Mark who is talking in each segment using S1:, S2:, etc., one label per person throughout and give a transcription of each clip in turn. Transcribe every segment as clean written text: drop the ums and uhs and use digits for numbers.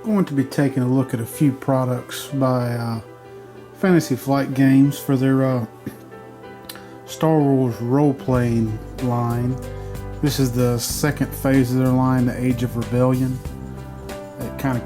S1: going to be taking a look at a few products by Fantasty Flight Games for their Star Wars role-playing line. This is the second phase of their line, the Age of Rebellion. It kind of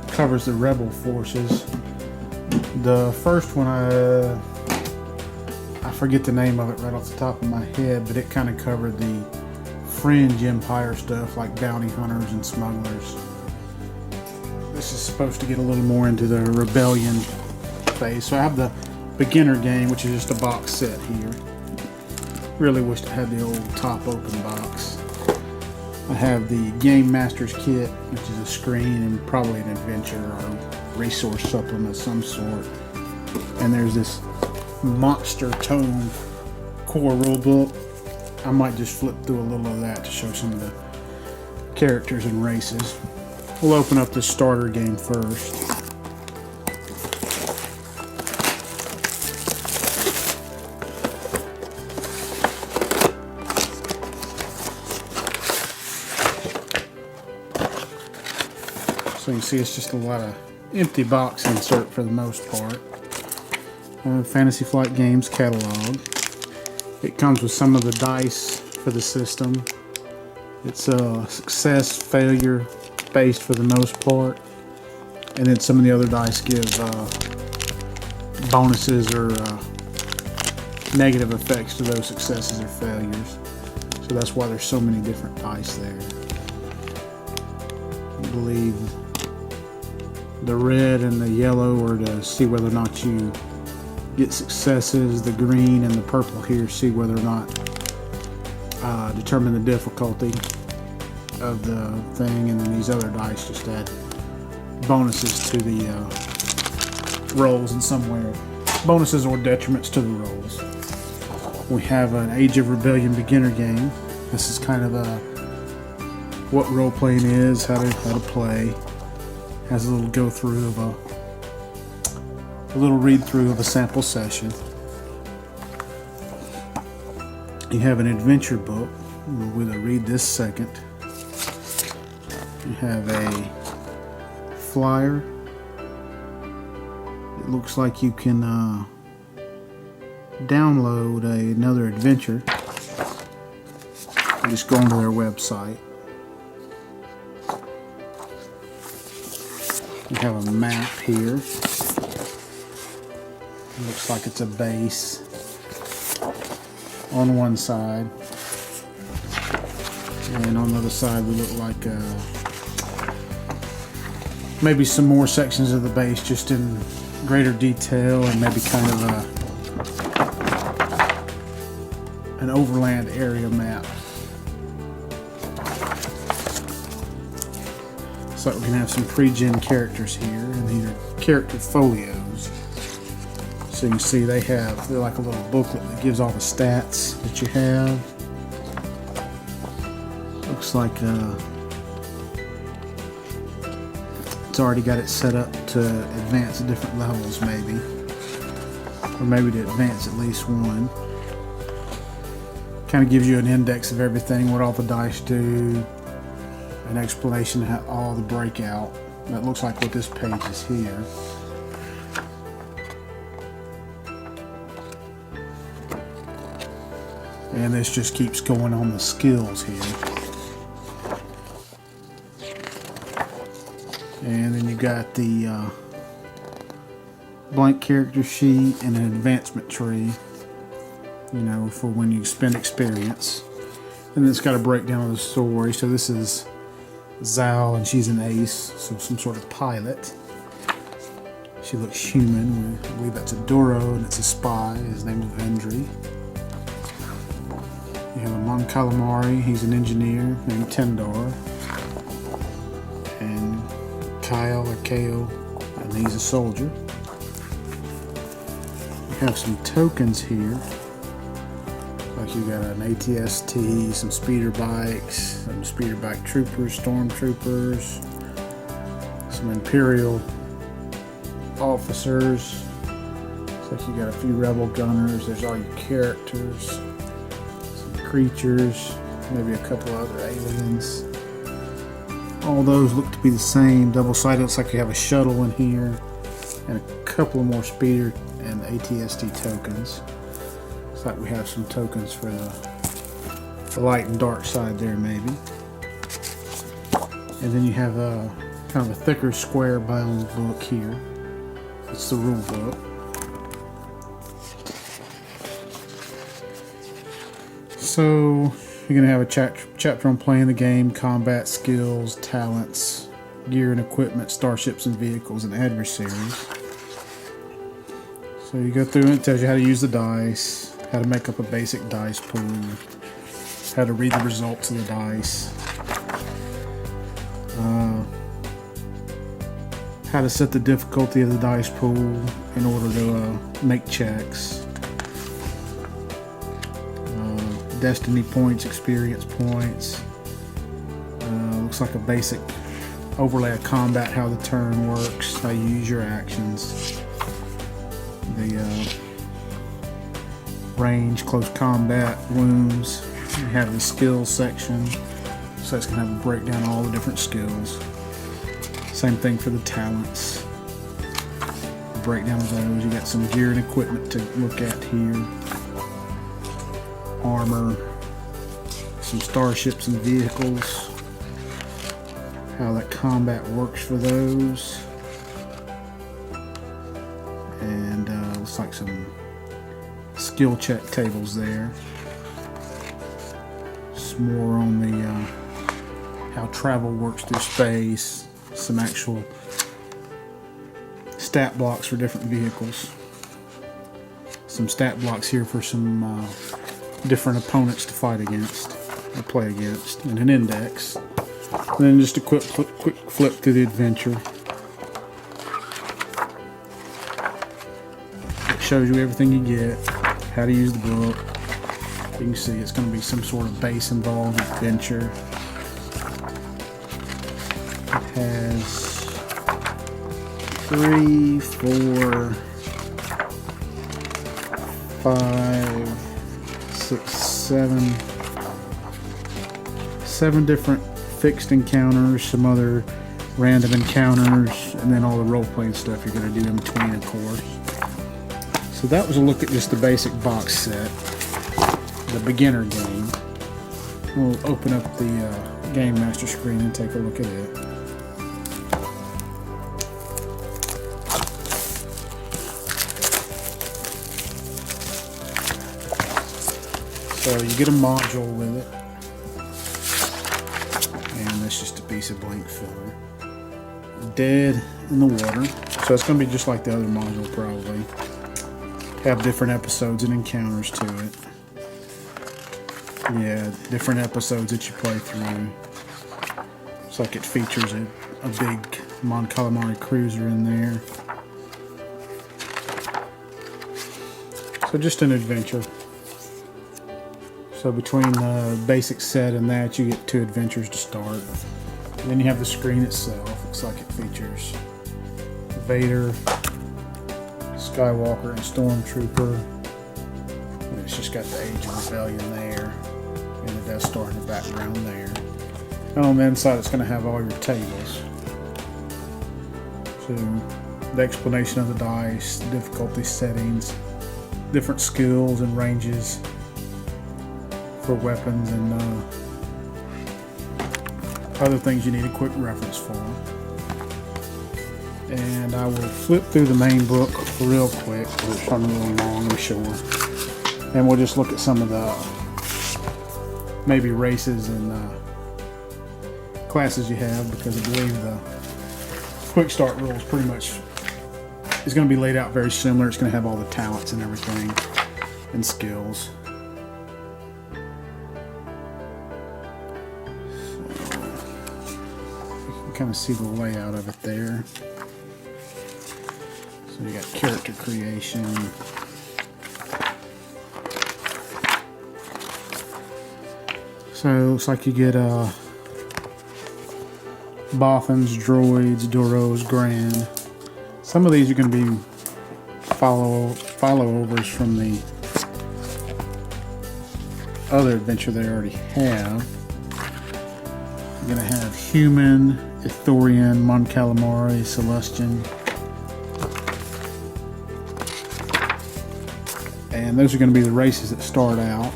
S1: covers the rebel forces. The first one, I forget the name of it right off the top of my head, but it kind of covered the fringe empire stuff like bounty hunters and smugglers. This is supposed to get a little more into the rebellion phase. So I have the beginner game, which is just a box set here. Really wished I had the old top open box. I have the Game Master's Kit, which is a screen and probably an adventure or resource supplement of some sort. And there's this monster tome core rulebook. I might just flip through a little of that to show some of the characters and races. We'll open up the starter game first. So you can see it's just a lot of empty box insert for the most part. Fantasy Flight Games catalog. It comes with some of the dice for the system. It's a success, failure based for the most part. And then some of the other dice give bonuses or negative effects to those successes or failures. So that's why there's so many different dice there. I believe the red and the yellow are to see whether or not you get successes. The green and the purple here see whether or not determine the difficulty of the thing, and then these other dice just add bonuses to the rolls in some way, bonuses or detriments to the rolls. We have an Age of Rebellion beginner game. This is kind of what role playing is, how to play. Has a little go through of a little read through of a sample session. You have an adventure book. We're going to read this second. You have a flyer. It looks like you can download another adventure. You just go onto their website. You have a map here. It looks like it's a base on one side, and on the other side we look like maybe some more sections of the base just in greater detail, and maybe kind of an overland area map. So we can have some pre-gen characters here, and these are character folios. So you can see they're like a little booklet that gives all the stats that you have. Looks like it's already got it set up to advance at different levels, maybe. Or maybe to advance at least one. Kind of gives you an index of everything, what all the dice do, an explanation of all the breakout. That looks like what this page is here. And this just keeps going on the skills here. And then you got the blank character sheet and an advancement tree, you know, for when you spend experience. And then it's got a breakdown of the story. So this is Zal, and she's an ace, so some sort of pilot. She looks human. I believe that's a Duro, and it's a spy. His name's Vendry. You have a Mon Calamari. He's an engineer named Tendar. And Kyle or Kale, and he's a soldier. We have some tokens here. Like you got an ATST, some speeder bikes, some speeder bike troopers, stormtroopers, some Imperial officers. Looks like you got a few rebel gunners. There's all your characters, some creatures, maybe a couple other aliens. All those look to be the same. Double-sided. Looks like you have a shuttle in here and a couple of more speeder and ATST tokens. Looks like we have some tokens for the light and dark side there, maybe. And then you have a kind of a thicker square bound book here. It's the rule book. So you're going to have a chapter on playing the game, combat skills, talents, gear and equipment, starships and vehicles, and adversaries. So you go through and it tells you how to use the dice, how to make up a basic dice pool, how to read the results of the dice, how to set the difficulty of the dice pool in order to make checks, destiny points, experience points. Looks like a basic overlay of combat, how the turn works, how you use your actions, the range, close combat, wounds. You have the skills section, so it's going to have a breakdown of all the different skills. Same thing for the talents, the breakdown of those. You got some gear and equipment to look at here, armor, some starships and vehicles, how that combat works for those, and looks like some skill check tables there. Some more on the how travel works through space, some actual stat blocks for different vehicles, some stat blocks here for some different opponents to fight against or play against, and an index. And then just a quick flip through the adventure. It shows you everything you get, how to use the book. You can see it's going to be some sort of base involved adventure. It has 3, 4, 5, 6, 7 different fixed encounters, some other random encounters, and then all the role-playing stuff you're going to do in between, of course. So that was a look at just the basic box set, the beginner game. We'll open up the Game Master screen and take a look at it. So you get a module with it, and that's just a piece of blank filler. Dead in the water, so it's going to be just like the other module probably. Have different episodes and encounters to it. Yeah, different episodes that you play through. Looks like it features a big Mon Calamari cruiser in there. So just an adventure. So between the basic set and that, you get 2 adventures to start. And then you have the screen itself. Looks like it features Vader, Skywalker, and Stormtrooper. And it's just got the Age of Rebellion there, and the Death Star in the background there. And on the inside, it's going to have all your tables. So the explanation of the dice, the difficulty settings, different skills and ranges for weapons, and other things you need a quick reference for. And I will flip through the main book real quick, because it's really long, I'm sure. And we'll just look at some of the maybe races and classes you have, because I believe the quick start rules pretty much is going to be laid out very similar. It's going to have all the talents and everything and skills. Kind of see the layout of it there. So you got character creation, so it looks like you get Bothans, droids, Duros, Grand. Some of these are going to be follow overs from the other adventure they already have. You're going to have Human, Ithorian, Mon Calamari, Celestian. And those are going to be the races that start out.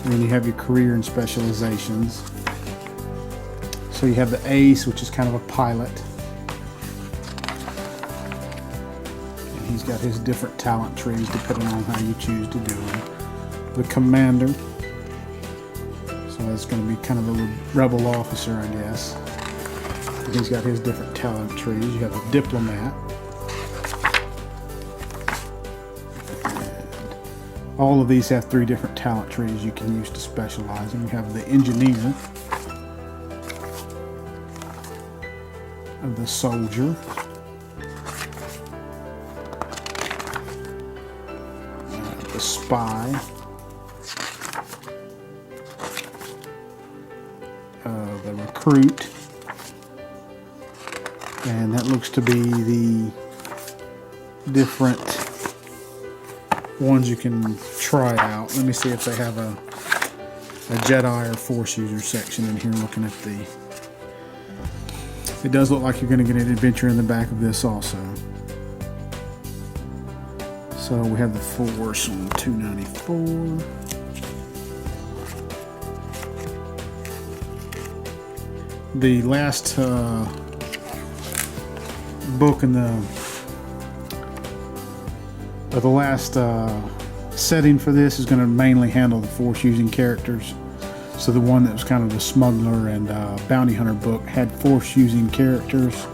S1: And then you have your career and specializations. So you have the Ace, which is kind of a pilot. And he's got his different talent trees depending on how you choose to do them. The Commander. So that's going to be kind of a rebel officer, I guess. And he's got his different talent trees. You have the Diplomat. All of these have 3 different talent trees you can use to specialize them. You have the Engineer, the Soldier, the Spy, the Recruit, and that looks to be the different ones you can try out. Let me see if they have a Jedi or Force user section in here. Looking at the, it does look like you're going to get an adventure in the back of this also. So we have the Force on $2.94. The last book in the last setting for this is going to mainly handle the Force using characters. So the one that was kind of the Smuggler and Bounty Hunter book had Force using characters,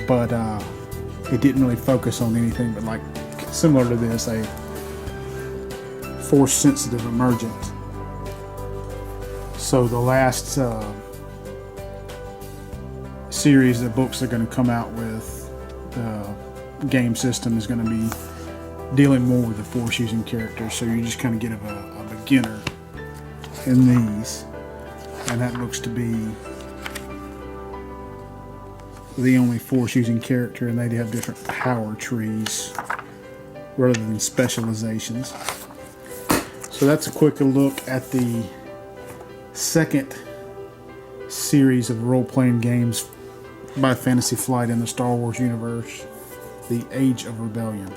S1: but it didn't really focus on anything but, like, similar to this, a Force sensitive emergent. So the last series of books they're going to come out with, game system is going to be dealing more with the Force using characters, so you just kind of get a beginner in these, and that looks to be the only Force using character, and they have different power trees rather than specializations. So that's a quick look at the second series of role-playing games by Fantasy Flight in the Star Wars universe, The Age of Rebellion.